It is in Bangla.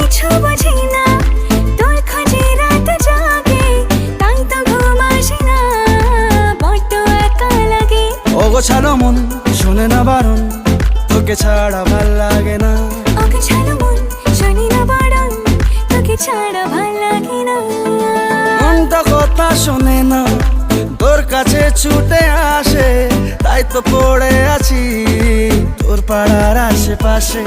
কিছু বুঝি না, তোর খোঁজে রাত জাগে, তাই তো ঘুম আসে না, বড্ড একা লাগে। অগোছালো মন শোনে না বারণ, তোকে ছাড়া ভাল লাগে না। অগোছালো মন শোনে না বারণ, তোকে ছাড়া ভাল লাগে না। মনটা কথা শোনে না, তোর কাছে ছুটে আসে, তাই তো পড়ে আছি তোর পাড়ার আশেপাশে।